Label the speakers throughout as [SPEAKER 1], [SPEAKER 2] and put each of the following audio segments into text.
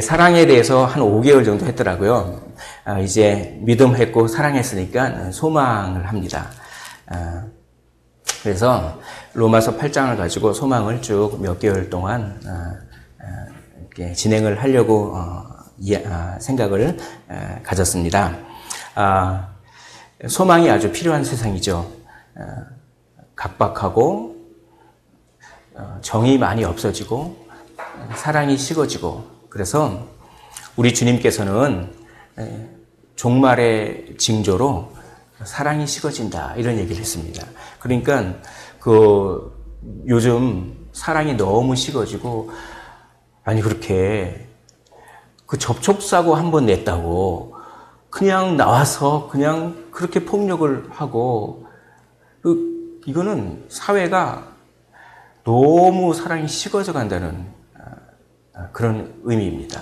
[SPEAKER 1] 사랑에 대해서 한 5개월 정도 했더라고요. 이제 믿음했고 사랑했으니까 소망을 합니다. 그래서 로마서 8장을 가지고 소망을 쭉 몇 개월 동안 이렇게 진행을 하려고 생각을 가졌습니다. 소망이 아주 필요한 세상이죠. 각박하고 정이 많이 없어지고 사랑이 식어지고, 그래서 우리 주님께서는 종말의 징조로 사랑이 식어진다 이런 얘기를 했습니다. 그러니까 요즘 사랑이 너무 식어지고, 아니 그렇게 접촉사고 한 번 냈다고 그냥 나와서 그냥 그렇게 폭력을 하고, 이거는 사회가 너무 사랑이 식어져 간다는 그런 의미입니다.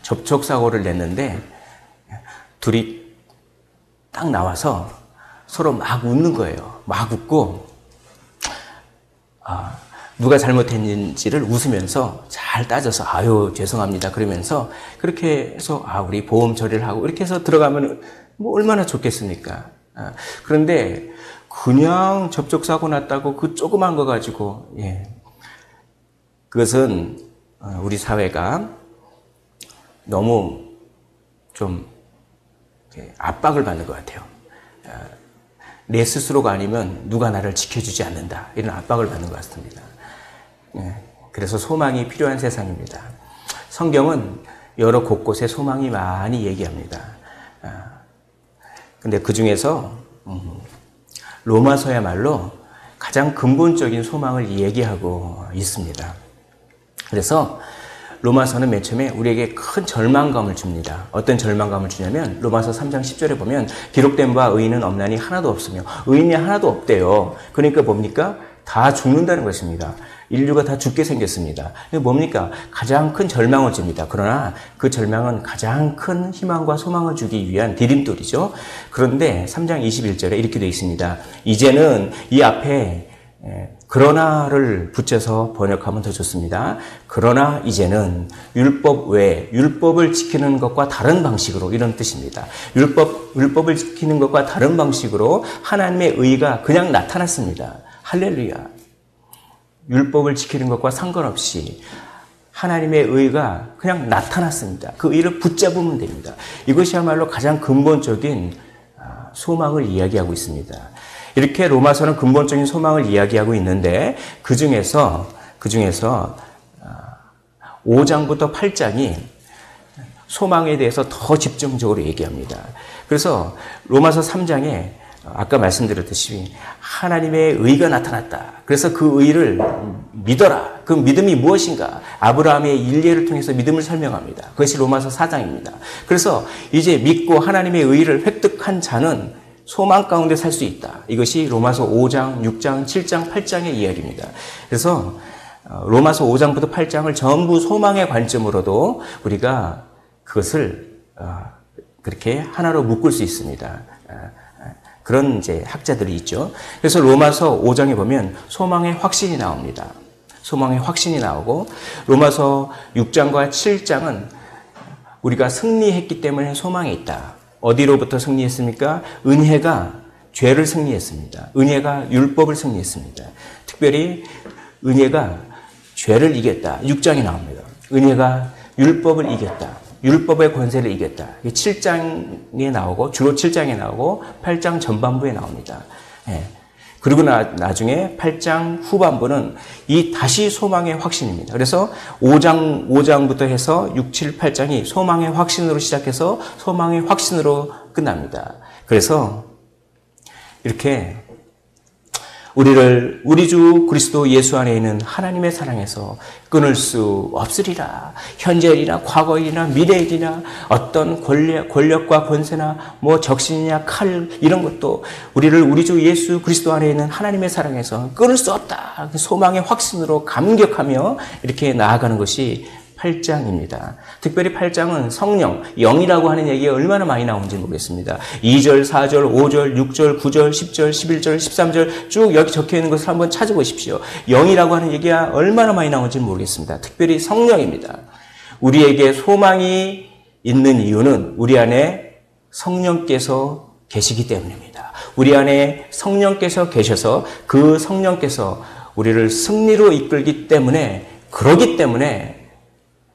[SPEAKER 1] 접촉사고를 냈는데 둘이 딱 나와서 서로 막 웃는 거예요. 막 웃고, 누가 잘못했는지를 웃으면서 잘 따져서 아유 죄송합니다 그러면서 그렇게 해서 우리 보험 처리를 하고 이렇게 해서 들어가면 뭐 얼마나 좋겠습니까? 그런데 그냥 접촉사고 났다고 그 조그만 거 가지고, 그것은 우리 사회가 너무 좀 압박을 받는 것 같아요. 내 스스로가 아니면 누가 나를 지켜주지 않는다, 이런 압박을 받는 것 같습니다. 그래서 소망이 필요한 세상입니다. 성경은 여러 곳곳에 소망이 많이 얘기합니다. 근데 그 중에서 로마서야말로 가장 근본적인 소망을 얘기하고 있습니다. 그래서 로마서는 맨 처음에 우리에게 큰 절망감을 줍니다. 어떤 절망감을 주냐면 로마서 3장 10절에 보면 기록된 바 의인은 없나니 하나도 없으며, 의인이 하나도 없대요. 그러니까 뭡니까? 다 죽는다는 것입니다. 인류가 다 죽게 생겼습니다. 뭡니까? 가장 큰 절망을 줍니다. 그러나 그 절망은 가장 큰 희망과 소망을 주기 위한 디딤돌이죠. 그런데 3장 21절에 이렇게 되어 있습니다. 이제는 이 앞에 그러나를 붙여서 번역하면 더 좋습니다. 그러나 이제는 율법 외에 율법을 지키는 것과 다른 방식으로, 이런 뜻입니다. 율법을 지키는 것과 다른 방식으로 하나님의 의가 그냥 나타났습니다. 할렐루야. 율법을 지키는 것과 상관없이 하나님의 의가 그냥 나타났습니다. 그 의를 붙잡으면 됩니다. 이것이야말로 가장 근본적인 소망을 이야기하고 있습니다. 이렇게 로마서는 근본적인 소망을 이야기하고 있는데 그 중에서 5장부터 8장이 소망에 대해서 더 집중적으로 얘기합니다. 그래서 로마서 3장에 아까 말씀드렸듯이 하나님의 의가 나타났다. 그래서 그 의를 믿어라. 그 믿음이 무엇인가? 아브라함의 일례를 통해서 믿음을 설명합니다. 그것이 로마서 4장입니다. 그래서 이제 믿고 하나님의 의를 획득한 자는 소망 가운데 살 수 있다. 이것이 로마서 5장, 6장, 7장, 8장의 이야기입니다. 그래서 로마서 5장부터 8장을 전부 소망의 관점으로도 우리가 그것을 그렇게 하나로 묶을 수 있습니다. 그런 이제 학자들이 있죠. 그래서 로마서 5장에 보면 소망의 확신이 나옵니다. 소망의 확신이 나오고, 로마서 6장과 7장은 우리가 승리했기 때문에 소망이 있다. 어디로부터 승리했습니까? 은혜가 죄를 승리했습니다. 은혜가 율법을 승리했습니다. 특별히 은혜가 죄를 이겼다. 6장이 나옵니다. 은혜가 율법을 이겼다. 율법의 권세를 이겼다. 7장에 나오고, 주로 7장에 나오고 8장 전반부에 나옵니다. 그리고 나중에 8장 후반부는 이 다시 소망의 확신입니다. 그래서 5장부터 해서 6, 7, 8장이 소망의 확신으로 시작해서 소망의 확신으로 끝납니다. 그래서 이렇게 우리 주 그리스도 예수 안에 있는 하나님의 사랑에서 끊을 수 없으리라. 현재일이나 과거일이나 미래일이나 어떤 권력과 권세나 적신이냐 칼 이런 것도 우리 주 예수 그리스도 안에 있는 하나님의 사랑에서 끊을 수 없다. 소망의 확신으로 감격하며 이렇게 나아가는 것이 8장입니다. 특별히 8장은 성령, 영이라고 하는 얘기가 얼마나 많이 나오는지 모르겠습니다. 2절, 4절, 5절, 6절, 9절, 10절, 11절, 13절 쭉 여기 적혀있는 것을 한번 찾아보십시오. 영이라고 하는 얘기가 얼마나 많이 나오는지 모르겠습니다. 특별히 성령입니다. 우리에게 소망이 있는 이유는 우리 안에 성령께서 계시기 때문입니다. 우리 안에 성령께서 계셔서 그 성령께서 우리를 승리로 이끌기 때문에, 그러기 때문에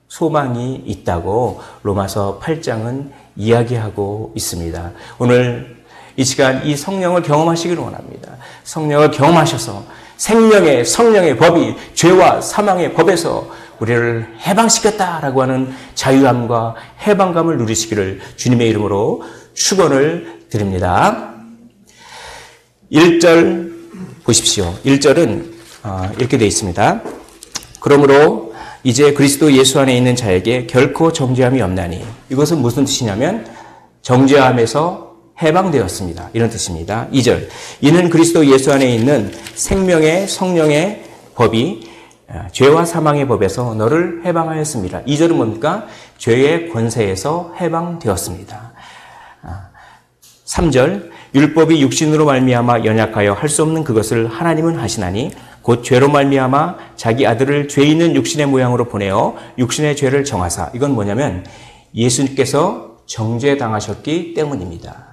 [SPEAKER 1] 소망이 있다고 로마서 8장은 이야기하고 있습니다. 오늘 이 시간 이 성령을 경험하시기를 원합니다. 성령을 경험하셔서 생명의 성령의 법이 죄와 사망의 법에서 우리를 해방시켰다라고 하는 자유함과 해방감을 누리시기를 주님의 이름으로 축원을 드립니다. 1절 보십시오. 1절은 이렇게 되어 있습니다. 그러므로 이제 그리스도 예수 안에 있는 자에게 결코 정죄함이 없나니, 이것은 무슨 뜻이냐면 정죄함에서 해방되었습니다, 이런 뜻입니다. 2절, 이는 그리스도 예수 안에 있는 생명의 성령의 법이 죄와 사망의 법에서 너를 해방하였습니다. 2절은 뭡니까? 죄의 권세에서 해방되었습니다. 3절, 율법이 육신으로 말미암아 연약하여 할 수 없는 그것을 하나님은 하시나니 곧 죄로 말미암아 자기 아들을 죄 있는 육신의 모양으로 보내어 육신의 죄를 정하사. 이건 뭐냐면 예수님께서 정죄당하셨기 때문입니다.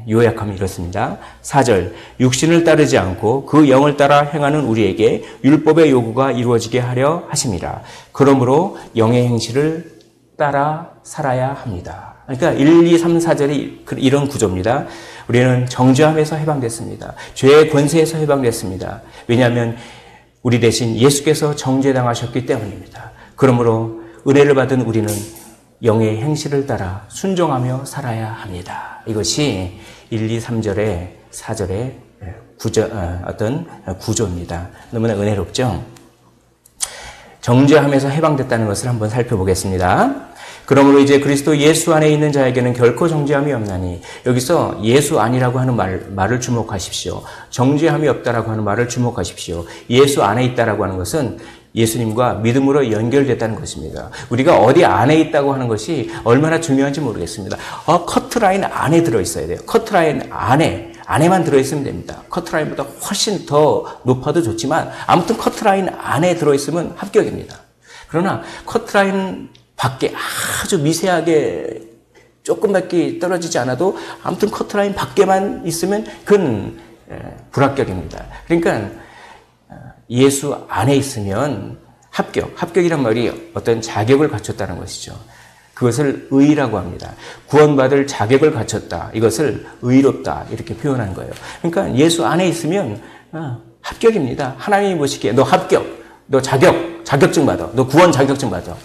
[SPEAKER 1] 요약하면 이렇습니다. 4절, 육신을 따르지 않고 그 영을 따라 행하는 우리에게 율법의 요구가 이루어지게 하려 하심이라. 그러므로 영의 행실을 따라 살아야 합니다. 그러니까 1, 2, 3, 4절이 이런 구조입니다. 우리는 정죄함에서 해방됐습니다. 죄의 권세에서 해방됐습니다. 왜냐하면 우리 대신 예수께서 정죄당하셨기 때문입니다. 그러므로 은혜를 받은 우리는 영의 행실을 따라 순종하며 살아야 합니다. 이것이 1, 2, 3절의 4절의 어떤 구조입니다. 너무나 은혜롭죠? 정죄함에서 해방됐다는 것을 한번 살펴보겠습니다. 그러므로 이제 그리스도 예수 안에 있는 자에게는 결코 정죄함이 없나니, 여기서 예수 안이라고 하는 말을 주목하십시오. 정죄함이 없다라고 하는 말을 주목하십시오. 예수 안에 있다라고 하는 것은 예수님과 믿음으로 연결됐다는 것입니다. 우리가 어디 안에 있다고 하는 것이 얼마나 중요한지 모르겠습니다. 커트라인 안에 들어있어야 돼요. 커트라인 안에만 들어있으면 됩니다. 커트라인보다 훨씬 더 높아도 좋지만 아무튼 커트라인 안에 들어있으면 합격입니다. 그러나 커트라인 밖에 아주 미세하게 조금밖에 떨어지지 않아도 아무튼 커트라인 밖에만 있으면 그건 불합격입니다. 그러니까 예수 안에 있으면 합격이란 말이 어떤 자격을 갖췄다는 것이죠. 그것을 의라고 합니다. 구원받을 자격을 갖췄다. 이것을 의롭다. 이렇게 표현하는 거예요. 그러니까 예수 안에 있으면 합격입니다. 하나님이 보시기에 너 합격, 너 자격증 받아. 너 구원 자격증 받아.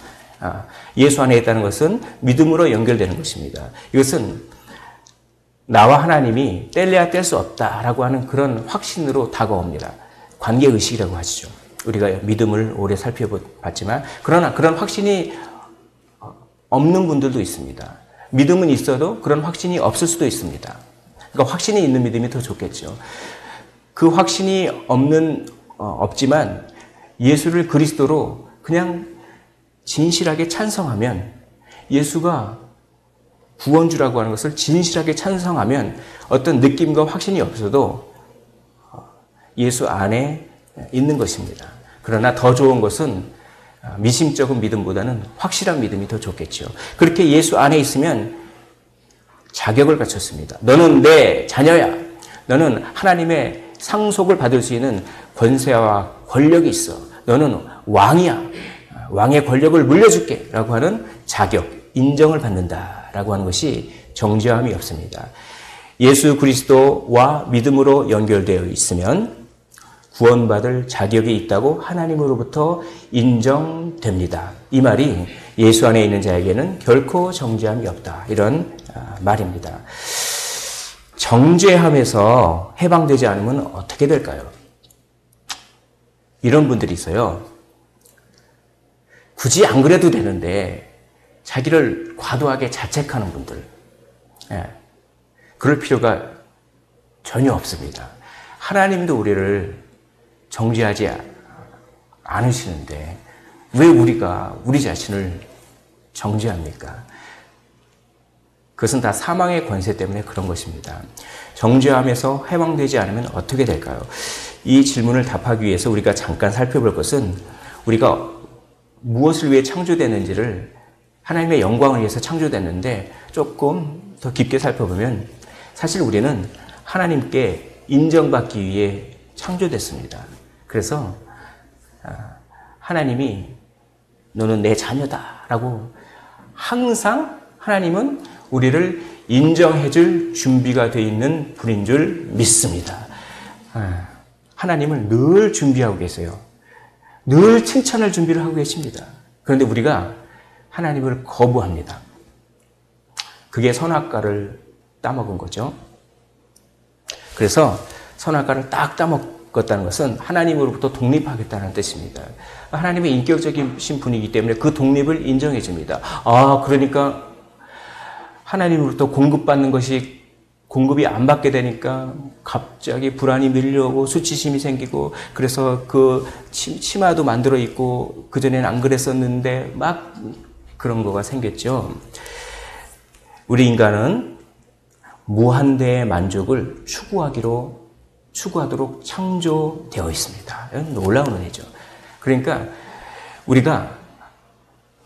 [SPEAKER 1] 예수 안에 있다는 것은 믿음으로 연결되는 것입니다. 이것은 나와 하나님이 뗄래야 뗄 수 없다라고 하는 그런 확신으로 다가옵니다. 관계의식이라고 하시죠. 우리가 믿음을 오래 살펴봤지만 그러나 그런 확신이 없는 분들도 있습니다. 믿음은 있어도 그런 확신이 없을 수도 있습니다. 그러니까 확신이 있는 믿음이 더 좋겠죠. 그 확신이 없지만 예수를 그리스도로 그냥 진실하게 찬성하면, 예수가 구원주라고 하는 것을 진실하게 찬성하면 어떤 느낌과 확신이 없어도 예수 안에 있는 것입니다. 그러나 더 좋은 것은 미심쩍은 믿음보다는 확실한 믿음이 더 좋겠죠. 그렇게 예수 안에 있으면 자격을 갖췄습니다. 너는 내 자녀야. 너는 하나님의 상속을 받을 수 있는 권세와 권력이 있어. 너는 왕이야. 왕의 권력을 물려줄게 라고 하는 자격, 인정을 받는다라고 하는 것이 정죄함이 없습니다. 예수 그리스도와 믿음으로 연결되어 있으면 구원받을 자격이 있다고 하나님으로부터 인정됩니다. 이 말이 예수 안에 있는 자에게는 결코 정죄함이 없다. 이런 말입니다. 정죄함에서 해방되지 않으면 어떻게 될까요? 이런 분들이 있어요. 굳이 안 그래도 되는데 자기를 과도하게 자책하는 분들. 그럴 필요가 전혀 없습니다. 하나님도 우리를 정죄하지 않으시는데 왜 우리가 우리 자신을 정죄합니까? 그것은 다 사망의 권세 때문에 그런 것입니다. 정죄함에서 해방되지 않으면 어떻게 될까요? 이 질문을 답하기 위해서 우리가 잠깐 살펴볼 것은 우리가 무엇을 위해 창조되는지를 하나님의 영광을 위해서 창조됐는데 조금 더 깊게 살펴보면 사실 우리는 하나님께 인정받기 위해 창조됐습니다. 그래서 하나님이 너는 내 자녀다라고 항상 하나님은 우리를 인정해 줄 준비가 되어 있는 분인 줄 믿습니다. 하나님을 늘 준비하고 계세요. 늘 칭찬할 준비를 하고 계십니다. 그런데 우리가 하나님을 거부합니다. 그게 선악과를 따먹은 거죠. 그래서 선악과를 딱 따먹었다는 것은 하나님으로부터 독립하겠다는 뜻입니다. 하나님의 인격적인 분이기 때문에 그 독립을 인정해 줍니다. 그러니까 하나님으로부터 공급받는 것이 공급이 안 받게 되니까 갑자기 불안이 밀려오고 수치심이 생기고 그래서 그 치마도 만들어 입고 그전에는 안 그랬었는데 막 그런 거가 생겼죠. 우리 인간은 무한대의 만족을 추구하도록 창조되어 있습니다. 놀라운 은혜죠. 그러니까 우리가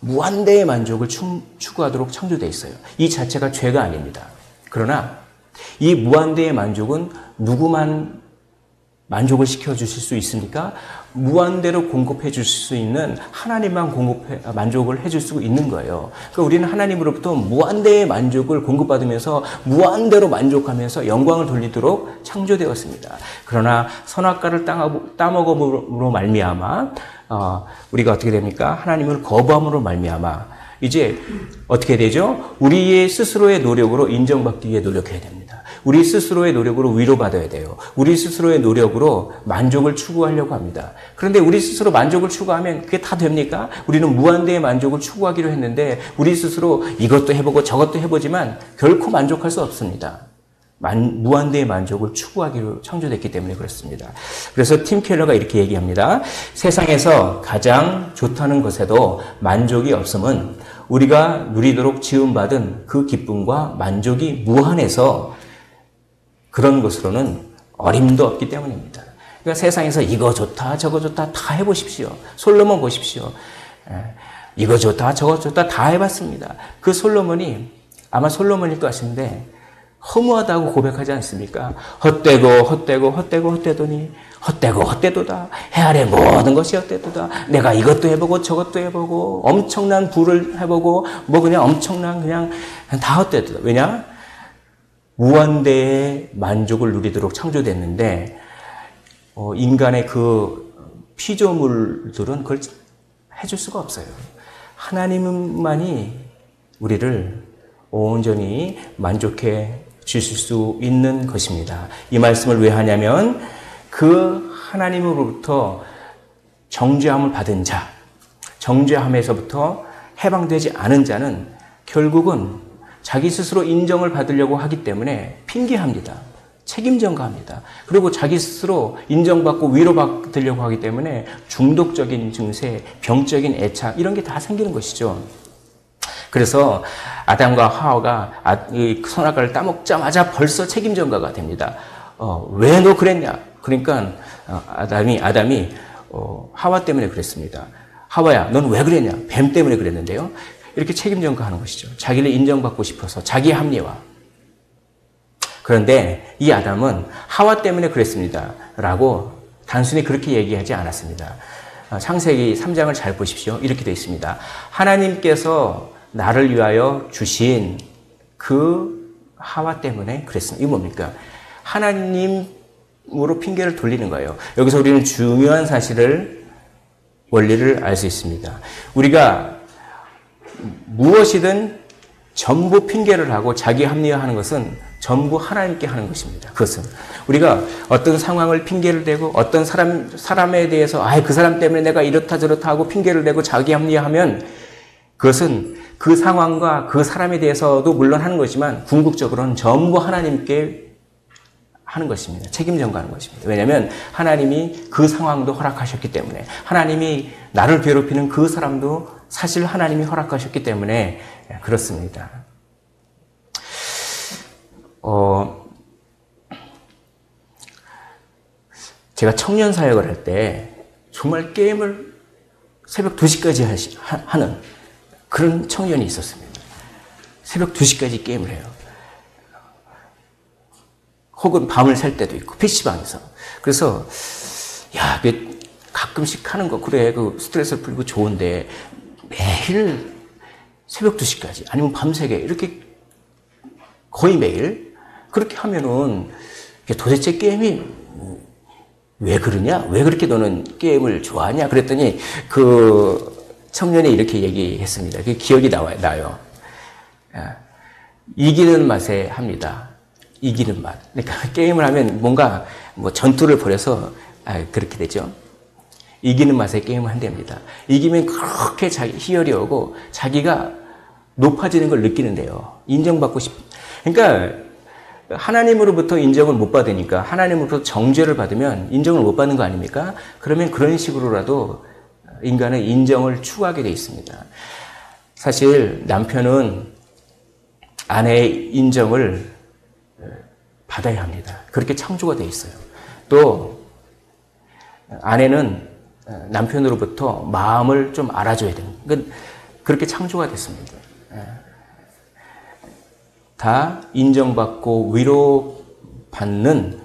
[SPEAKER 1] 무한대의 만족을 추구하도록 창조되어 있어요. 이 자체가 죄가 아닙니다. 그러나 이 무한대의 만족은 누구만 만족을 시켜주실 수 있습니까? 무한대로 공급해 주실 수 있는 하나님만 만족을 해줄 수 있는 거예요. 그러니까 우리는 하나님으로부터 무한대의 만족을 공급받으면서 무한대로 만족하면서 영광을 돌리도록 창조되었습니다. 그러나 선악과를 따먹음으로 말미암아 우리가 어떻게 됩니까? 하나님을 거부함으로 말미암아 이제 어떻게 되죠? 우리의 스스로의 노력으로 인정받기 위해 노력해야 됩니다. 우리 스스로의 노력으로 위로받아야 돼요. 우리 스스로의 노력으로 만족을 추구하려고 합니다. 그런데 우리 스스로 만족을 추구하면 그게 다 됩니까? 우리는 무한대의 만족을 추구하기로 했는데 우리 스스로 이것도 해보고 저것도 해보지만 결코 만족할 수 없습니다. 무한대의 만족을 추구하기로 창조됐기 때문에 그렇습니다. 그래서 팀 켈러가 이렇게 얘기합니다. 세상에서 가장 좋다는 것에도 만족이 없음은 우리가 누리도록 지음받은 그 기쁨과 만족이 무한해서 그런 것으로는 어림도 없기 때문입니다. 그러니까 세상에서 이거 좋다 저거 좋다 다 해보십시오. 솔로몬 보십시오. 이거 좋다 저거 좋다 다 해봤습니다. 그 솔로몬이 아마 솔로몬일 것 같은데 허무하다고 고백하지 않습니까? 헛되더니 헛되도다. 해 아래 모든 것이 헛되도다. 내가 이것도 해보고 저것도 해보고 엄청난 부를 해보고 그냥 엄청난 그냥 다 헛되도다. 왜냐? 무한대의 만족을 누리도록 창조됐는데 인간의 그 피조물들은 그걸 해줄 수가 없어요. 하나님만이 우리를 온전히 만족해 주실 수 있는 것입니다. 이 말씀을 왜 하냐면 그 하나님으로부터 정죄함을 받은 자, 정죄함에서부터 해방되지 않은 자는 결국은 자기 스스로 인정을 받으려고 하기 때문에 핑계합니다. 책임 전가합니다. 그리고 자기 스스로 인정받고 위로받으려고 하기 때문에 중독적인 증세, 병적인 애착 이런 게 다 생기는 것이죠. 그래서 아담과 하와가 선악과를 따먹자마자 벌써 책임 전가가 됩니다. 왜 너 그랬냐? 그러니까 아담이 하와 때문에 그랬습니다. 하와야, 넌 왜 그랬냐? 뱀 때문에 그랬는데요. 이렇게 책임 전가하는 것이죠. 자기를 인정받고 싶어서 자기 합리화. 그런데 이 아담은 하와 때문에 그랬습니다. 라고 단순히 그렇게 얘기하지 않았습니다. 창세기 3장을 잘 보십시오. 이렇게 되어 있습니다. 하나님께서 나를 위하여 주신 그 하와 때문에 그랬습니다. 이거 뭡니까? 하나님으로 핑계를 돌리는 거예요. 여기서 우리는 중요한 원리를 알 수 있습니다. 우리가 무엇이든 전부 핑계를 하고 자기 합리화하는 것은 전부 하나님께 하는 것입니다. 그것은 우리가 어떤 상황을 핑계를 대고 어떤 사람에 대해서 그 사람 때문에 내가 이렇다 저렇다 하고 핑계를 대고 자기 합리화하면 그것은 그 상황과 그 사람에 대해서도 물론 하는 것이지만 궁극적으로는 전부 하나님께 하는 것입니다. 책임 전가하는 것입니다. 왜냐하면 하나님이 그 상황도 허락하셨기 때문에 하나님이 나를 괴롭히는 그 사람도 사실 하나님이 허락하셨기 때문에 그렇습니다. 제가 청년 사역을 할 때 정말 게임을 새벽 2시까지 하는 그런 청년이 있었습니다. 새벽 2시까지 게임을 해요. 혹은 밤을 샐 때도 있고, PC방에서. 그래서, 야, 가끔씩 하는 거, 그래, 그 스트레스를 풀고 좋은데, 매일 새벽 2시까지, 아니면 밤새게, 이렇게 거의 매일, 그렇게 하면은, 도대체 게임이 왜 그러냐? 왜 그렇게 너는 게임을 좋아하냐? 그랬더니, 그 청년이 이렇게 얘기했습니다. 그게 기억이 나요. 이기는 맛에 합니다. 이기는 맛. 그러니까 게임을 하면 뭔가 뭐 전투를 벌여서 그렇게 되죠. 이기는 맛에 게임을 한답니다. 이기면 그렇게 희열이 오고 자기가 높아지는 걸 느끼는데요. 인정받고 그러니까 하나님으로부터 인정을 못 받으니까 하나님으로부터 정죄를 받으면 인정을 못 받는 거 아닙니까? 그러면 그런 식으로라도 인간은 인정을 추구하게 돼 있습니다. 사실 남편은 아내의 인정을 받아야 합니다. 그렇게 창조가 돼 있어요. 또 아내는 남편으로부터 마음을 좀 알아줘야 됩니다. 그렇게 창조가 됐습니다. 다 인정받고 위로받는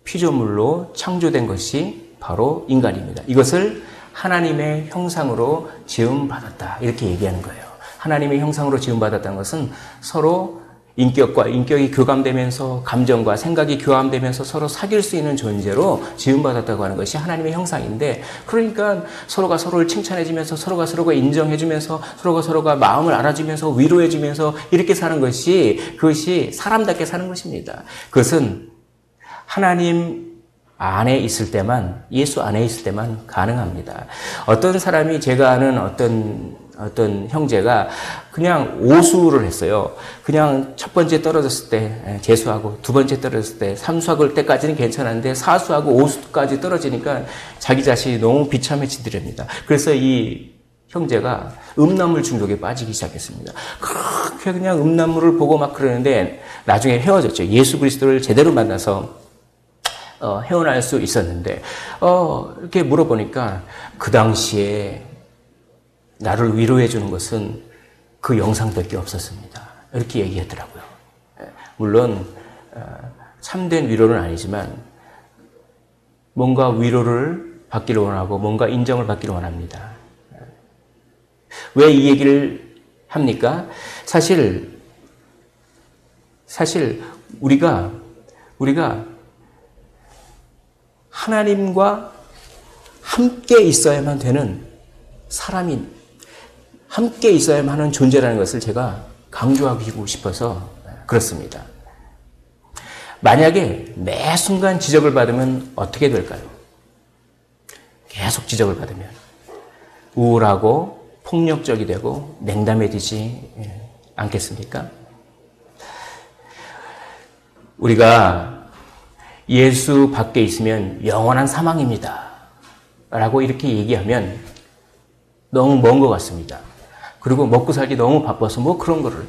[SPEAKER 1] 피조물로 창조된 것이 바로 인간입니다. 이것을 하나님의 형상으로 지음받았다. 이렇게 얘기하는 거예요. 하나님의 형상으로 지음받았다는 것은 서로 인격과 인격이 교감되면서 감정과 생각이 교감되면서 서로 사귈 수 있는 존재로 지음받았다고 하는 것이 하나님의 형상인데, 그러니까 서로가 서로를 칭찬해주면서 서로가 서로가 인정해주면서 서로가 마음을 알아주면서 위로해주면서 이렇게 사는 그것이 사람답게 사는 것입니다. 그것은 하나님 안에 있을 때만, 예수 안에 있을 때만 가능합니다. 어떤 사람이, 제가 아는 어떤 형제가 그냥 오수를 했어요. 그냥 첫 번째 떨어졌을 때 재수하고, 두 번째 떨어졌을 때 삼수학을 때까지는 괜찮았는데 사수하고 오수까지 떨어지니까 자기 자신이 너무 비참해지더랍니다. 그래서 이 형제가 음란물 중독에 빠지기 시작했습니다. 그렇게 그냥 음란물을 보고 막 그러는데 나중에 헤어졌죠. 예수 그리스도를 제대로 만나서 헤어날 수 있었는데, 이렇게 물어보니까 그 당시에 나를 위로해 주는 것은 그 영상밖에 없었습니다. 이렇게 얘기하더라고요. 물론 참된 위로는 아니지만 뭔가 위로를 받기를 원하고 뭔가 인정을 받기를 원합니다. 왜 이 얘기를 합니까? 사실 우리가 하나님과 함께 있어야만 되는 사람이, 함께 있어야만 하는 존재라는 것을 제가 강조하고 싶어서 그렇습니다. 만약에 매 순간 지적을 받으면 어떻게 될까요? 계속 지적을 받으면 우울하고 폭력적이 되고 냉담해지지 않겠습니까? 우리가 예수 밖에 있으면 영원한 사망입니다 라고 이렇게 얘기하면 너무 먼 것 같습니다. 그리고 먹고 살기 너무 바빠서 뭐 그런 거를.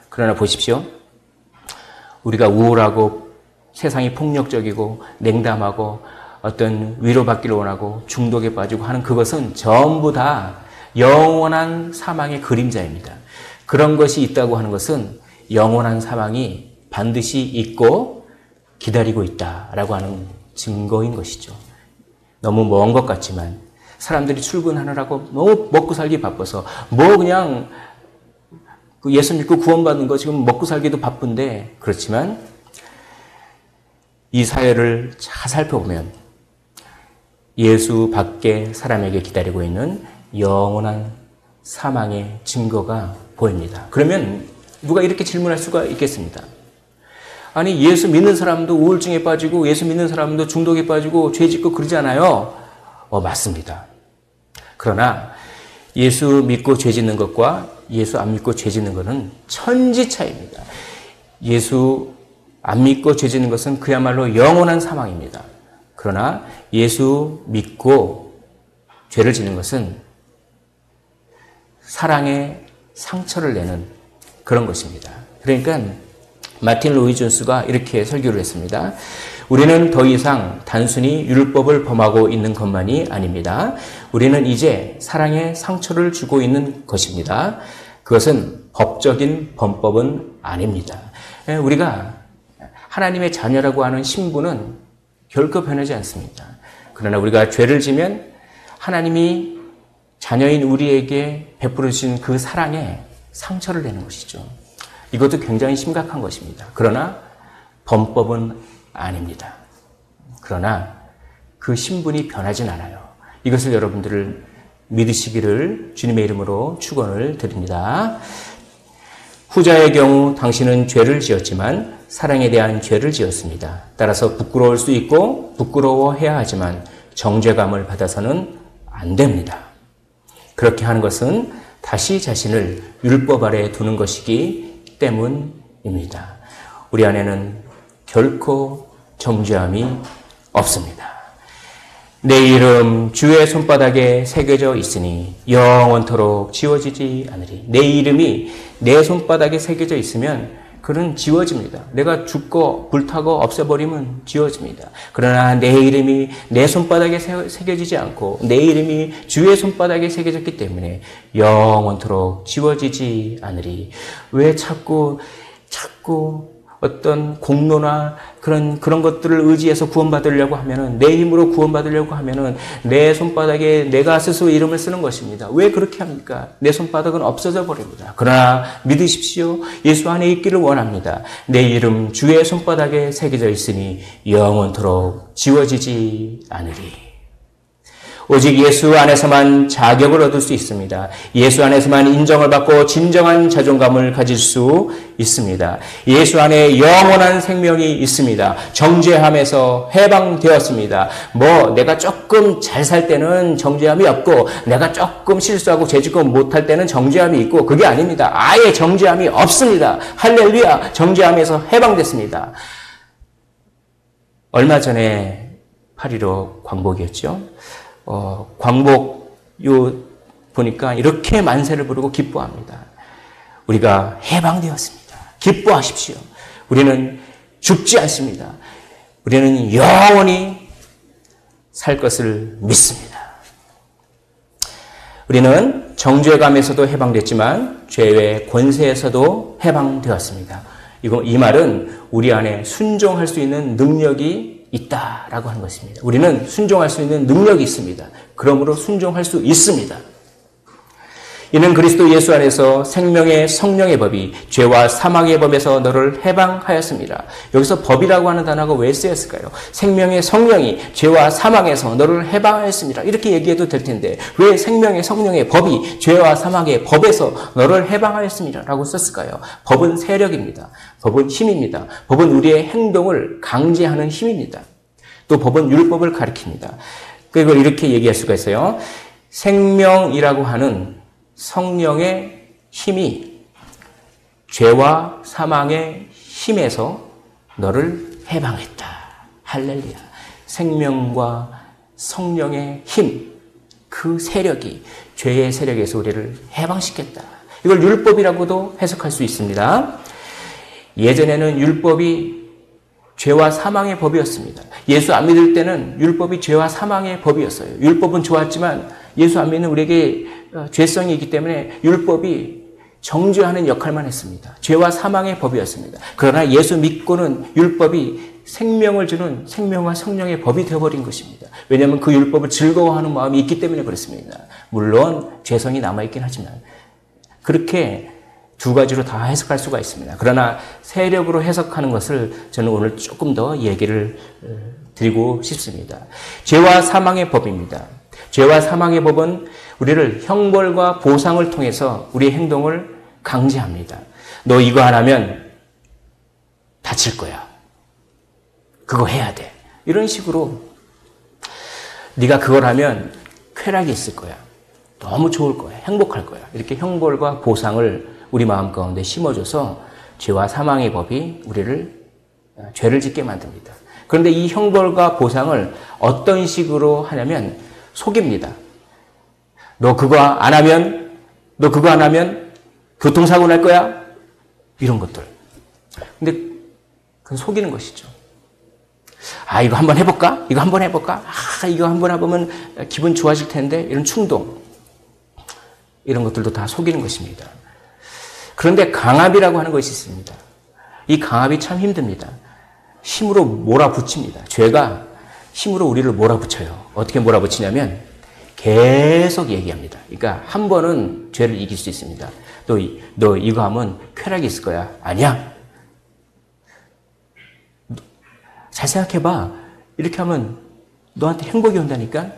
[SPEAKER 1] 그러나 보십시오. 우리가 우울하고 세상이 폭력적이고 냉담하고 어떤 위로받기를 원하고 중독에 빠지고 하는 그것은 전부 다 영원한 사망의 그림자입니다. 그런 것이 있다고 하는 것은 영원한 사망이 반드시 있고 기다리고 있다라고 하는 증거인 것이죠. 너무 먼 것 같지만 사람들이 출근하느라고 너무 먹고 살기 바빠서 뭐 그냥 예수 믿고 구원받는 거 지금 먹고 살기도 바쁜데, 그렇지만 이 사회를 잘 살펴보면 예수 밖에 사람에게 기다리고 있는 영원한 사망의 증거가 보입니다. 그러면 누가 이렇게 질문할 수가 있겠습니다. 아니, 예수 믿는 사람도 우울증에 빠지고 예수 믿는 사람도 중독에 빠지고 죄 짓고 그러잖아요. 맞습니다. 그러나 예수 믿고 죄 짓는 것과 예수 안 믿고 죄 짓는 것은 천지 차이입니다. 예수 안 믿고 죄 짓는 것은 그야말로 영원한 사망입니다. 그러나 예수 믿고 죄를 짓는 것은 사랑의 상처를 내는 그런 것입니다. 그러니까 마틴 로이 존스가 이렇게 설교를 했습니다. 우리는 더 이상 단순히 율법을 범하고 있는 것만이 아닙니다. 우리는 이제 사랑에 상처를 주고 있는 것입니다. 그것은 법적인 범법은 아닙니다. 우리가 하나님의 자녀라고 하는 신분은 결코 변하지 않습니다. 그러나 우리가 죄를 지면 하나님이 자녀인 우리에게 베풀어 주신 그 사랑에 상처를 내는 것이죠. 이것도 굉장히 심각한 것입니다. 그러나 범법은 아닙니다. 그러나 그 신분이 변하진 않아요. 이것을 여러분들을 믿으시기를 주님의 이름으로 축원을 드립니다. 후자의 경우 당신은 죄를 지었지만 사랑에 대한 죄를 지었습니다. 따라서 부끄러울 수 있고 부끄러워해야 하지만 정죄감을 받아서는 안 됩니다. 그렇게 하는 것은 다시 자신을 율법 아래에 두는 것이기 때문입니다. 우리 안에는 결코 정죄함이 없습니다. 내 이름 주의 손바닥에 새겨져 있으니 영원토록 지워지지 않으리. 내 이름이 내 손바닥에 새겨져 있으면 그는 지워집니다. 내가 죽고 불타고 없애버리면 지워집니다. 그러나 내 이름이 내 손바닥에 새겨지지 않고 내 이름이 주의 손바닥에 새겨졌기 때문에 영원토록 지워지지 않으리. 왜 자꾸 어떤 공로나 그런 것들을 의지해서 구원받으려고 하면은, 내 힘으로 구원받으려고 하면은 내 손바닥에 내가 스스로 이름을 쓰는 것입니다. 왜 그렇게 합니까? 내 손바닥은 없어져 버립니다. 그러나 믿으십시오. 예수 안에 있기를 원합니다. 내 이름 주의 손바닥에 새겨져 있으니 영원토록 지워지지 않으리. 오직 예수 안에서만 자격을 얻을 수 있습니다. 예수 안에서만 인정을 받고 진정한 자존감을 가질 수 있습니다. 예수 안에 영원한 생명이 있습니다. 정죄함에서 해방되었습니다. 내가 조금 잘 살 때는 정죄함이 없고 내가 조금 실수하고 죄짓고 못할 때는 정죄함이 있고, 그게 아닙니다. 아예 정죄함이 없습니다. 할렐루야. 정죄함에서 해방됐습니다. 얼마 전에 8.15 광복이었죠. 광복 보니까 이렇게 만세를 부르고 기뻐합니다. 우리가 해방되었습니다. 기뻐하십시오. 우리는 죽지 않습니다. 우리는 영원히 살 것을 믿습니다. 우리는 정죄감에서도 해방됐지만 죄의 권세에서도 해방되었습니다. 이 말은 우리 안에 순종할 수 있는 능력이 있다라고 하는 것입니다. 우리는 순종할 수 있는 능력이 있습니다. 그러므로 순종할 수 있습니다. 이는 그리스도 예수 안에서 생명의 성령의 법이 죄와 사망의 법에서 너를 해방하였습니다. 여기서 법이라고 하는 단어가 왜 쓰였을까요? 생명의 성령이 죄와 사망에서 너를 해방하였습니다. 이렇게 얘기해도 될 텐데 왜 생명의 성령의 법이 죄와 사망의 법에서 너를 해방하였습니다 라고 썼을까요? 법은 세력입니다. 법은 힘입니다. 법은 우리의 행동을 강제하는 힘입니다. 또 법은 율법을 가리킵니다. 그리고 이렇게 얘기할 수가 있어요. 생명이라고 하는 성령의 힘이 죄와 사망의 힘에서 너를 해방했다. 할렐루야. 생명과 성령의 힘, 그 세력이 죄의 세력에서 우리를 해방시켰다. 이걸 율법이라고도 해석할 수 있습니다. 예전에는 율법이 죄와 사망의 법이었습니다. 예수 안 믿을 때는 율법이 죄와 사망의 법이었어요. 율법은 좋았지만 예수 안 믿는 우리에게 죄성이 있기 때문에 율법이 정죄하는 역할만 했습니다. 죄와 사망의 법이었습니다. 그러나 예수 믿고는 율법이 생명을 주는 생명과 성령의 법이 되어버린 것입니다. 왜냐하면 그 율법을 즐거워하는 마음이 있기 때문에 그렇습니다. 물론 죄성이 남아있긴 하지만 그렇게 두 가지로 다 해석할 수가 있습니다. 그러나 세력으로 해석하는 것을 저는 오늘 조금 더 얘기를 드리고 싶습니다. 죄와 사망의 법입니다. 죄와 사망의 법은 우리를 형벌과 보상을 통해서 우리의 행동을 강제합니다. 너 이거 안 하면 다칠 거야. 그거 해야 돼. 이런 식으로 네가 그걸 하면 쾌락이 있을 거야. 너무 좋을 거야. 행복할 거야. 이렇게 형벌과 보상을 우리 마음 가운데 심어줘서 죄와 사망의 법이 우리를 죄를 짓게 만듭니다. 그런데 이 형벌과 보상을 어떤 식으로 하냐면 속입니다. 너 그거 안 하면 교통사고 날 거야? 이런 것들. 근데 그건 속이는 것이죠. 아, 이거 한번 해볼까? 이거 한번 해볼까? 아, 이거 한번 해보면 기분 좋아질 텐데. 이런 충동. 이런 것들도 다 속이는 것입니다. 그런데 강압이라고 하는 것이 있습니다. 이 강압이 참 힘듭니다. 힘으로 몰아붙입니다. 죄가 힘으로 우리를 몰아붙여요. 어떻게 몰아붙이냐면 계속 얘기합니다. 그러니까 한 번은 죄를 이길 수 있습니다. 너 이거 하면 쾌락이 있을 거야. 아니야. 잘 생각해봐. 이렇게 하면 너한테 행복이 온다니까?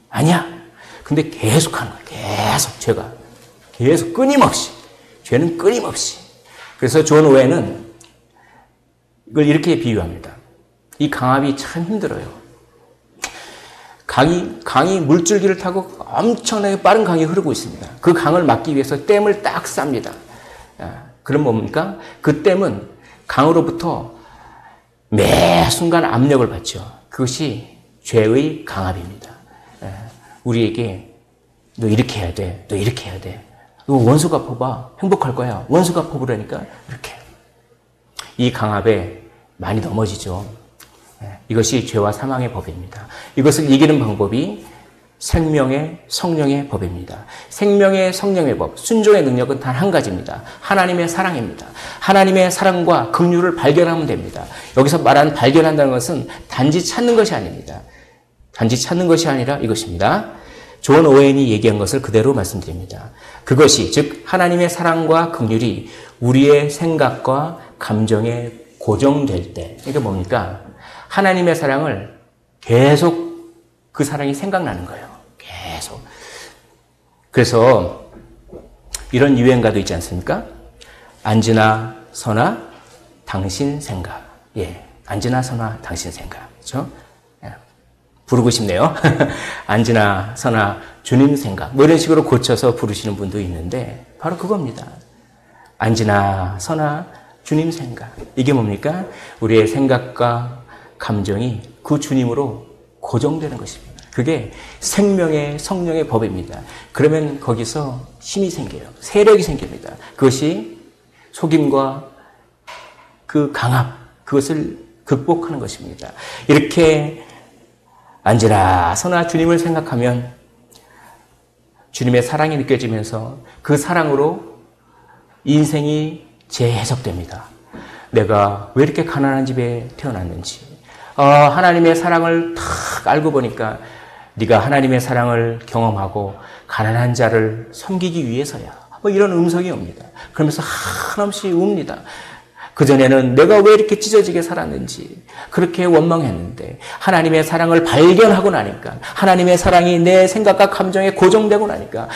[SPEAKER 1] 아니야. 근데 계속 하는 거야. 계속 죄가. 계속 끊임없이. 죄는 끊임없이. 그래서 존 오웬은 이걸 이렇게 비유합니다. 이 강압이 참 힘들어요. 강이 물줄기를 타고 엄청나게 빠른 강이 흐르고 있습니다. 그 강을 막기 위해서 댐을 딱 쌉니다. 그럼 뭡니까? 그 댐은 강으로부터 매 순간 압력을 받죠. 그것이 죄의 강압입니다. 우리에게 너 이렇게 해야 돼. 너 이렇게 해야 돼. 너 원수 갚아봐. 행복할 거야. 원수 갚아보라니까. 이렇게. 이 강압에 많이 넘어지죠. 이것이 죄와 사망의 법입니다. 이것을 이기는 방법이 생명의 성령의 법입니다. 생명의 성령의 법, 순종의 능력은 단 한 가지입니다. 하나님의 사랑입니다. 하나님의 사랑과 긍휼을 발견하면 됩니다. 여기서 말하는 발견한다는 것은 단지 찾는 것이 아닙니다. 단지 찾는 것이 아니라 이것입니다. 존 오웬이 얘기한 것을 그대로 말씀드립니다. 그것이 즉 하나님의 사랑과 긍휼이 우리의 생각과 감정에 고정될 때, 이게 뭡니까? 하나님의 사랑을 계속 그 사랑이 생각나는 거예요. 계속. 그래서 이런 유행가도 있지 않습니까? 앉으나 서나 당신 생각. 예, 앉으나 서나 당신 생각. 그렇죠? 예, 부르고 싶네요. 앉으나 서나 주님 생각. 뭐 이런 식으로 고쳐서 부르시는 분도 있는데 바로 그겁니다. 앉으나 서나 주님 생각. 이게 뭡니까? 우리의 생각과 감정이 그 주님으로 고정되는 것입니다. 그게 생명의 성령의 법입니다. 그러면 거기서 힘이 생겨요. 세력이 생깁니다. 그것이 속임과 그 강압, 그것을 극복하는 것입니다. 이렇게 앉으나 서나 주님을 생각하면 주님의 사랑이 느껴지면서 그 사랑으로 인생이 재해석됩니다. 내가 왜 이렇게 가난한 집에 태어났는지, 하나님의 사랑을 탁 알고 보니까 네가 하나님의 사랑을 경험하고 가난한 자를 섬기기 위해서야. 뭐 이런 음성이 옵니다. 그러면서 한없이 웁니다. 그전에는 내가 왜 이렇게 찢어지게 살았는지 그렇게 원망했는데 하나님의 사랑을 발견하고 나니까, 하나님의 사랑이 내 생각과 감정에 고정되고 나니까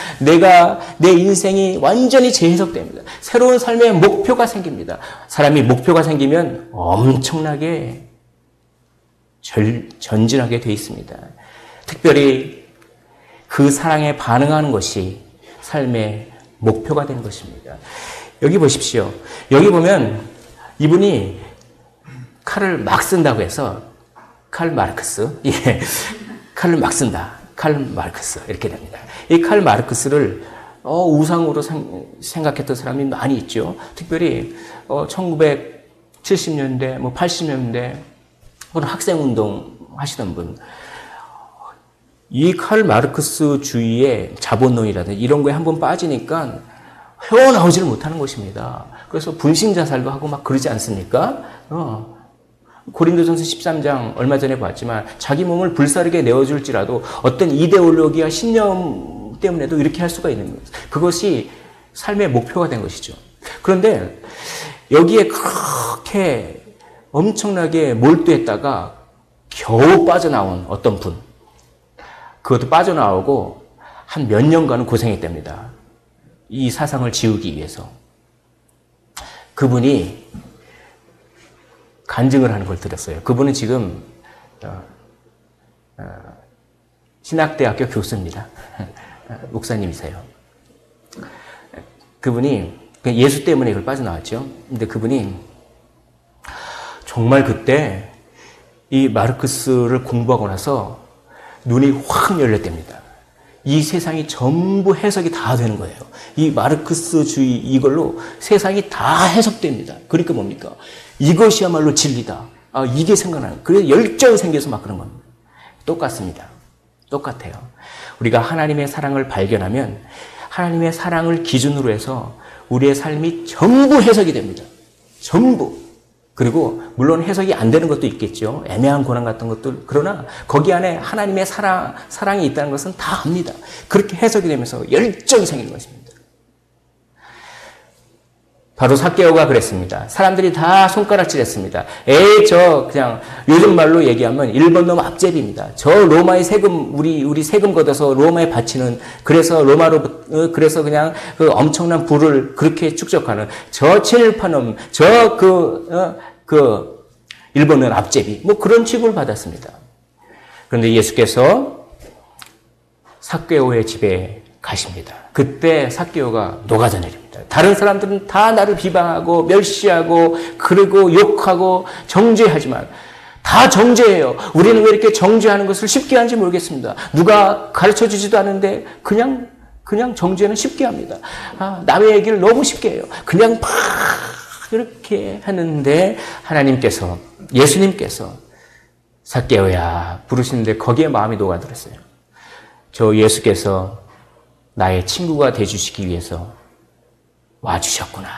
[SPEAKER 1] 내 인생이 완전히 재해석됩니다. 새로운 삶의 목표가 생깁니다. 사람이 목표가 생기면 엄청나게 전진하게 돼 있습니다. 특별히 그 사랑에 반응하는 것이 삶의 목표가 되는 것입니다. 여기 보십시오. 여기 보면 이분이 칼을 막 쓴다고 해서 칼 마르크스, 예, 칼을 막 쓴다. 칼 마르크스 이렇게 됩니다. 이 칼 마르크스를 우상으로 생각했던 사람이 많이 있죠. 특별히 1970년대, 80년대 그런 학생운동 하시던 분, 이 칼 마르크스 주의의 자본론이라든지 이런 거에 한번 빠지니까 헤어나오지를 못하는 것입니다. 그래서 분신자살도 하고 막 그러지 않습니까? 고린도전서 13장 얼마 전에 봤지만 자기 몸을 불사르게 내어줄지라도 어떤 이데올로기와 신념 때문에도 이렇게 할 수가 있는 거예요. 그것이 삶의 목표가 된 것이죠. 그런데 여기에 그렇게 엄청나게 몰두했다가 겨우 빠져나온 어떤 분, 그것도 빠져나오고 한 몇 년간은 고생했답니다. 이 사상을 지우기 위해서. 그분이 간증을 하는 걸 들었어요. 그분은 지금 신학대학교 교수입니다. 목사님이세요. 그분이 예수 때문에 이걸 빠져나왔죠. 근데 그분이 정말 그때 이 마르크스를 공부하고 나서 눈이 확 열렸답니다. 이 세상이 전부 해석이 다 되는 거예요. 이 마르크스주의 이걸로 세상이 다 해석됩니다. 그러니까 뭡니까? 이것이야말로 진리다. 이게 생각나는. 그래서 열정이 생겨서 막 그런 겁니다. 똑같습니다. 똑같아요. 우리가 하나님의 사랑을 발견하면 하나님의 사랑을 기준으로 해서 우리의 삶이 전부 해석이 됩니다. 전부. 그리고 물론 해석이 안 되는 것도 있겠죠. 애매한 고난 같은 것들. 그러나 거기 안에 하나님의 사랑이 있다는 것은 다 압니다. 그렇게 해석이 되면서 열정이 생기는 것입니다. 바로 삭개오가 그랬습니다. 사람들이 다 손가락질했습니다. 저 그냥 요즘 말로 얘기하면 일본놈 앞제비입니다. 저 로마의 세금 우리 세금 걷어서 로마에 바치는 그래서 그래서 그냥 그 엄청난 부를 그렇게 축적하는 저 친일파놈 그 일본은 앞제비 뭐 그런 취급을 받았습니다. 그런데 예수께서 삭개오의 집에 가십니다. 그때 삭개오가 노가다 내립니다. 다른 사람들은 다 나를 비방하고 멸시하고 그리고 욕하고 정죄하지만 다 정죄해요. 우리는 왜 이렇게 정죄하는 것을 쉽게 하는지 모르겠습니다. 누가 가르쳐주지도 않은데 그냥 정죄는 쉽게 합니다. 남의 얘기를 너무 쉽게 해요. 그냥 막 이렇게 하는데 하나님께서 예수님께서 삭개오야 부르시는데 거기에 마음이 녹아들었어요. 저 예수께서 나의 친구가 되주시기 위해서 와주셨구나.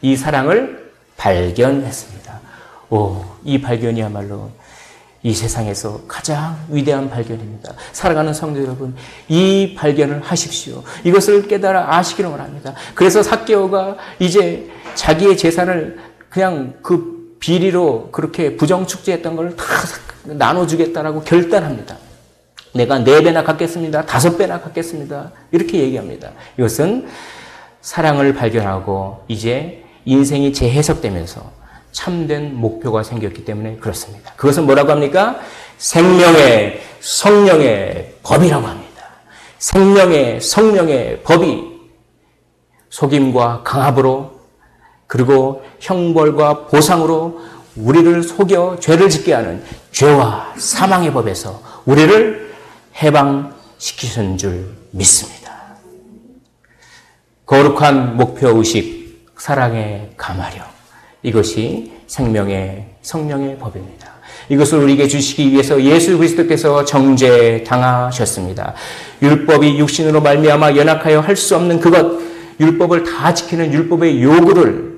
[SPEAKER 1] 이 사랑을 발견했습니다. 이 발견이야말로 이 세상에서 가장 위대한 발견입니다. 사랑하는 성도 여러분, 이 발견을 하십시오. 이것을 깨달아 아시기를 원합니다. 그래서 삭개오가 이제 자기의 재산을 그냥 그 비리로 그렇게 부정축제했던 걸 다 나눠주겠다라고 결단합니다. 내가 4배나 갖겠습니다. 5배나 갖겠습니다. 이렇게 얘기합니다. 이것은 사랑을 발견하고 이제 인생이 재해석되면서 참된 목표가 생겼기 때문에 그렇습니다. 그것은 뭐라고 합니까? 생명의 성령의 법이라고 합니다. 생명의 성령의 법이 속임과 강압으로 그리고 형벌과 보상으로 우리를 속여 죄를 짓게 하는 죄와 사망의 법에서 우리를 해방시키신 줄 믿습니다. 거룩한 목표의식, 사랑의 감화력, 이것이 생명의 성령의 법입니다. 이것을 우리에게 주시기 위해서 예수 그리스도께서 정죄당하셨습니다. 율법이 육신으로 말미암아 연약하여 할 수 없는 그것, 율법을 다 지키는 율법의 요구를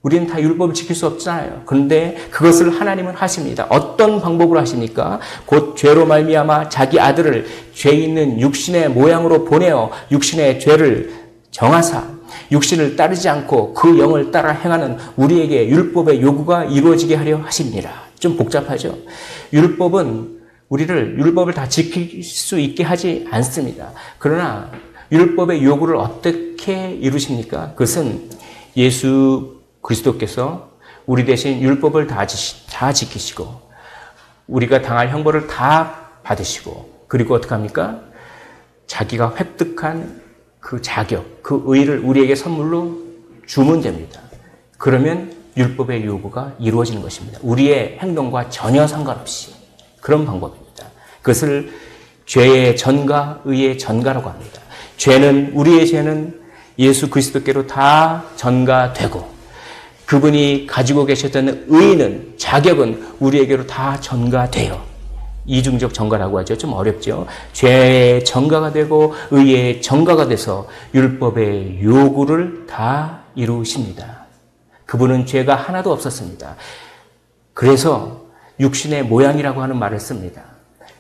[SPEAKER 1] 우리는 다 율법을 지킬 수 없잖아요. 그런데 그것을 하나님은 하십니다. 어떤 방법으로 하십니까? 곧 죄로 말미암아 자기 아들을 죄 있는 육신의 모양으로 보내어 육신의 죄를 정하사 육신을 따르지 않고 그 영을 따라 행하는 우리에게 율법의 요구가 이루어지게 하려 하십니다. 좀 복잡하죠? 율법은 우리를 율법을 다 지킬 수 있게 하지 않습니다. 그러나 율법의 요구를 어떻게 이루십니까? 그것은 예수 그리스도께서 우리 대신 율법을 다 지키시고 우리가 당할 형벌을 다 받으시고 그리고 어떻게 합니까? 자기가 획득한 그 자격, 그 의의를 우리에게 선물로 주면 됩니다. 그러면 율법의 요구가 이루어지는 것입니다. 우리의 행동과 전혀 상관없이 그런 방법입니다. 그것을 죄의 전가, 의의 전가라고 합니다. 우리의 죄는 예수 그리스도께로 다 전가되고 그분이 가지고 계셨던 의는 자격은 우리에게로 다 전가돼요. 이중적 전가라고 하죠. 좀 어렵죠. 죄의 전가가 되고 의의 전가가 돼서 율법의 요구를 다 이루십니다. 그분은 죄가 하나도 없었습니다. 그래서 육신의 모양이라고 하는 말을 씁니다.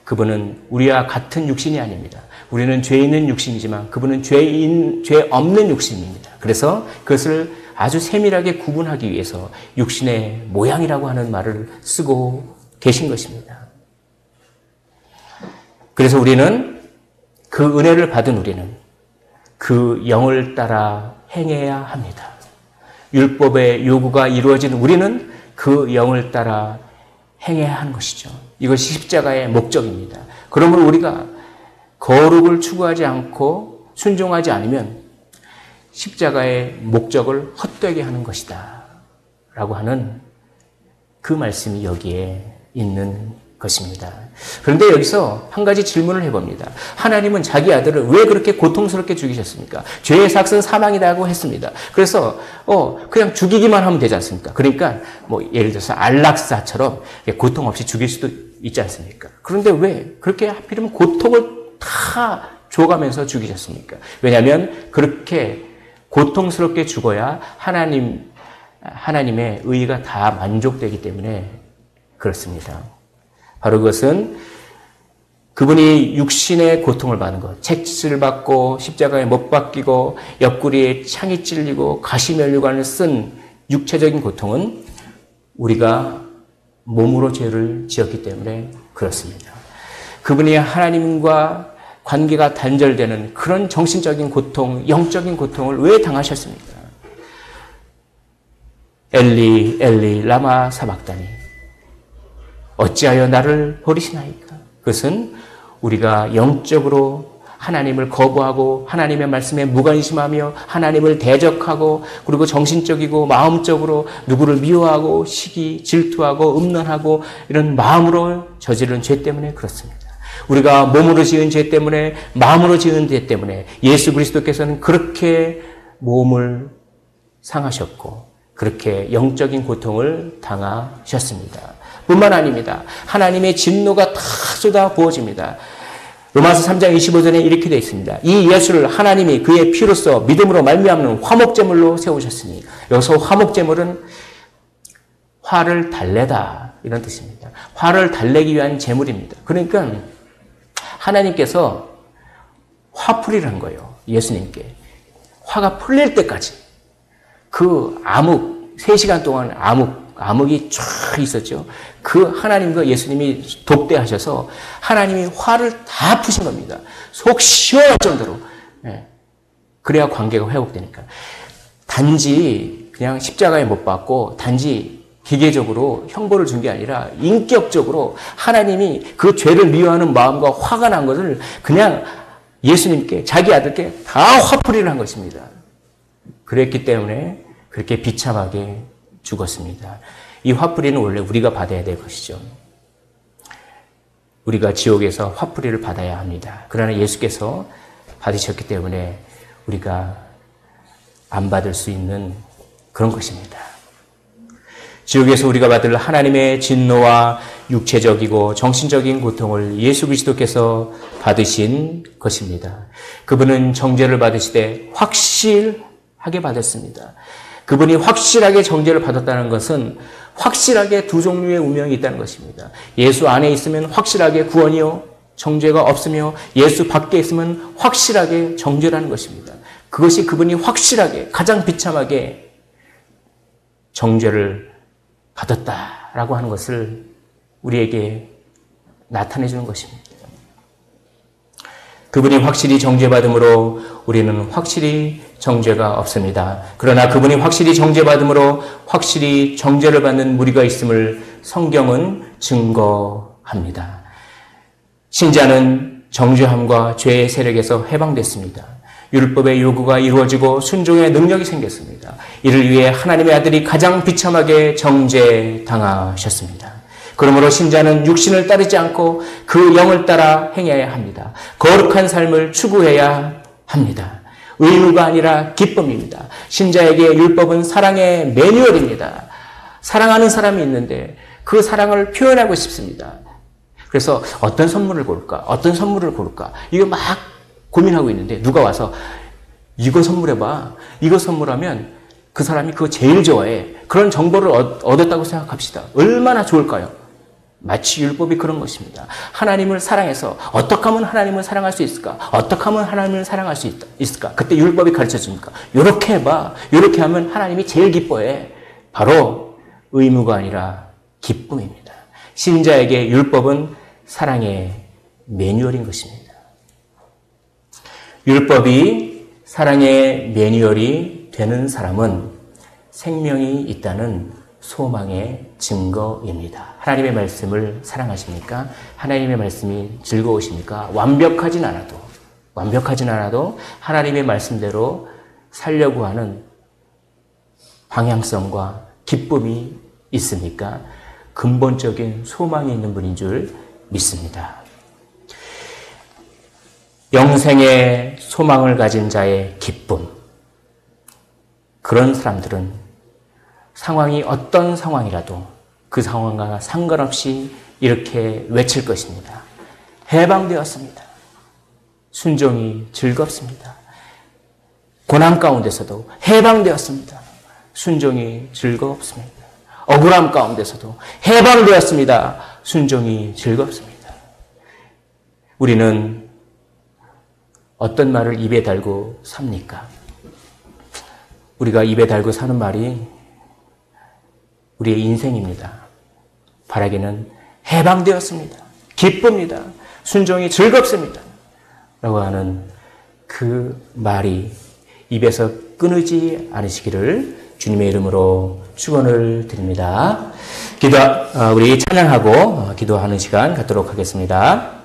[SPEAKER 1] 그분은 우리와 같은 육신이 아닙니다. 우리는 죄 있는 육신이지만 그분은 죄 없는 육신입니다. 그래서 그것을 아주 세밀하게 구분하기 위해서 육신의 모양이라고 하는 말을 쓰고 계신 것입니다. 그래서 우리는 그 은혜를 받은 우리는 그 영을 따라 행해야 합니다. 율법의 요구가 이루어진 우리는 그 영을 따라 행해야 하는 것이죠. 이것이 십자가의 목적입니다. 그러므로 우리가 거룩을 추구하지 않고 순종하지 않으면 십자가의 목적을 헛되게 하는 것이다 라고 하는 그 말씀이 여기에 있는 것입니다. 그런데 여기서 한 가지 질문을 해봅니다. 하나님은 자기 아들을 왜 그렇게 고통스럽게 죽이셨습니까? 죄의 삭은 사망이라고 했습니다. 그래서 그냥 죽이기만 하면 되지 않습니까? 그러니까 뭐 예를 들어서 안락사처럼 고통 없이 죽일 수도 있지 않습니까? 그런데 왜 그렇게 하필이면 고통을 다 줘가면서 죽이셨습니까? 왜냐하면 그렇게 고통스럽게 죽어야 하나님의 의의가 다 만족되기 때문에 그렇습니다. 바로 그것은 그분이 육신의 고통을 받는 것, 채찍을 받고 십자가에 못 박히고 옆구리에 창이 찔리고 가시면류관을 쓴 육체적인 고통은 우리가 몸으로 죄를 지었기 때문에 그렇습니다. 그분이 하나님과 관계가 단절되는 그런 정신적인 고통, 영적인 고통을 왜 당하셨습니까? 엘리 엘리 라마 사박다니 어찌하여 나를 버리시나이까? 그것은 우리가 영적으로 하나님을 거부하고 하나님의 말씀에 무관심하며 하나님을 대적하고 그리고 정신적이고 마음적으로 누구를 미워하고 시기, 질투하고 음란하고 이런 마음으로 저지른 죄 때문에 그렇습니다. 우리가 몸으로 지은 죄 때문에 마음으로 지은 죄 때문에 예수 그리스도께서는 그렇게 몸을 상하셨고 그렇게 영적인 고통을 당하셨습니다. 뿐만 아닙니다. 하나님의 진노가 다 쏟아 부어집니다. 로마서 3장 25절에 이렇게 되어 있습니다. 이 예수를 하나님이 그의 피로써 믿음으로 말미암는 화목제물로 세우셨으니 여기서 화목제물은 화를 달래다 이런 뜻입니다. 화를 달래기 위한 제물입니다. 그러니까 하나님께서 화풀이를 한 거예요. 예수님께. 화가 풀릴 때까지. 그 암흑, 3시간 동안 암흑이 쫙 있었죠. 그 하나님과 예수님이 독대하셔서 하나님이 화를 다 푸신 겁니다. 속 시원할 정도로. 그래야 관계가 회복되니까. 단지 그냥 십자가에 못 박고 단지 기계적으로 형벌을 준 게 아니라 인격적으로 하나님이 그 죄를 미워하는 마음과 화가 난 것을 그냥 예수님께 자기 아들께 다 화풀이를 한 것입니다. 그랬기 때문에 그렇게 비참하게 죽었습니다. 이 화풀이는 원래 우리가 받아야 될 것이죠. 우리가 지옥에서 화풀이를 받아야 합니다. 그러나 예수께서 받으셨기 때문에 우리가 안 받을 수 있는 그런 것입니다. 지옥에서 우리가 받을 하나님의 진노와 육체적이고 정신적인 고통을 예수 그리스도께서 받으신 것입니다. 그분은 정죄를 받으시되 확실하게 받았습니다. 그분이 확실하게 정죄를 받았다는 것은 확실하게 두 종류의 운명이 있다는 것입니다. 예수 안에 있으면 확실하게 구원이요 정죄가 없으며 예수 밖에 있으면 확실하게 정죄라는 것입니다. 그것이 그분이 확실하게 가장 비참하게 정죄를 받았다라고 하는 것을 우리에게 나타내 주는 것입니다. 그분이 확실히 정죄받음으로 우리는 확실히 정죄가 없습니다. 그러나 그분이 확실히 정죄받음으로 확실히 정죄를 받는 무리가 있음을 성경은 증거합니다. 신자는 정죄함과 죄의 세력에서 해방됐습니다. 율법의 요구가 이루어지고 순종의 능력이 생겼습니다. 이를 위해 하나님의 아들이 가장 비참하게 정죄당하셨습니다. 그러므로 신자는 육신을 따르지 않고 그 영을 따라 행해야 합니다. 거룩한 삶을 추구해야 합니다. 의무가 아니라 기쁨입니다. 신자에게 율법은 사랑의 매뉴얼입니다. 사랑하는 사람이 있는데 그 사랑을 표현하고 싶습니다. 그래서 어떤 선물을 고를까? 어떤 선물을 고를까? 이거 막 고민하고 있는데 누가 와서 이거 선물해봐. 이거 선물하면 그 사람이 그거 제일 좋아해. 그런 정보를 얻었다고 생각합시다. 얼마나 좋을까요? 마치 율법이 그런 것입니다. 하나님을 사랑해서 어떻게 하면 하나님을 사랑할 수 있을까? 어떻게 하면 하나님을 사랑할 수 있을까? 그때 율법이 가르쳐줍니까? 이렇게 해봐. 이렇게 하면 하나님이 제일 기뻐해. 바로 의무가 아니라 기쁨입니다. 신자에게 율법은 사랑의 매뉴얼인 것입니다. 율법이 사랑의 매뉴얼이 되는 사람은 생명이 있다는 소망의 증거입니다. 하나님의 말씀을 사랑하십니까? 하나님의 말씀이 즐거우십니까? 완벽하진 않아도 하나님의 말씀대로 살려고 하는 방향성과 기쁨이 있습니까? 근본적인 소망이 있는 분인 줄 믿습니다. 영생의 소망을 가진 자의 기쁨. 그런 사람들은 상황이 어떤 상황이라도 그 상황과 상관없이 이렇게 외칠 것입니다. 해방되었습니다. 순종이 즐겁습니다. 고난 가운데서도 해방되었습니다. 순종이 즐겁습니다. 억울함 가운데서도 해방되었습니다. 순종이 즐겁습니다. 우리는 어떤 말을 입에 달고 삽니까? 우리가 입에 달고 사는 말이 우리의 인생입니다. 바라기는 해방되었습니다. 기쁩니다. 순종이 즐겁습니다. 라고 하는 그 말이 입에서 끊이지 않으시기를 주님의 이름으로 축원을 드립니다. 우리 찬양하고 기도하는 시간 갖도록 하겠습니다.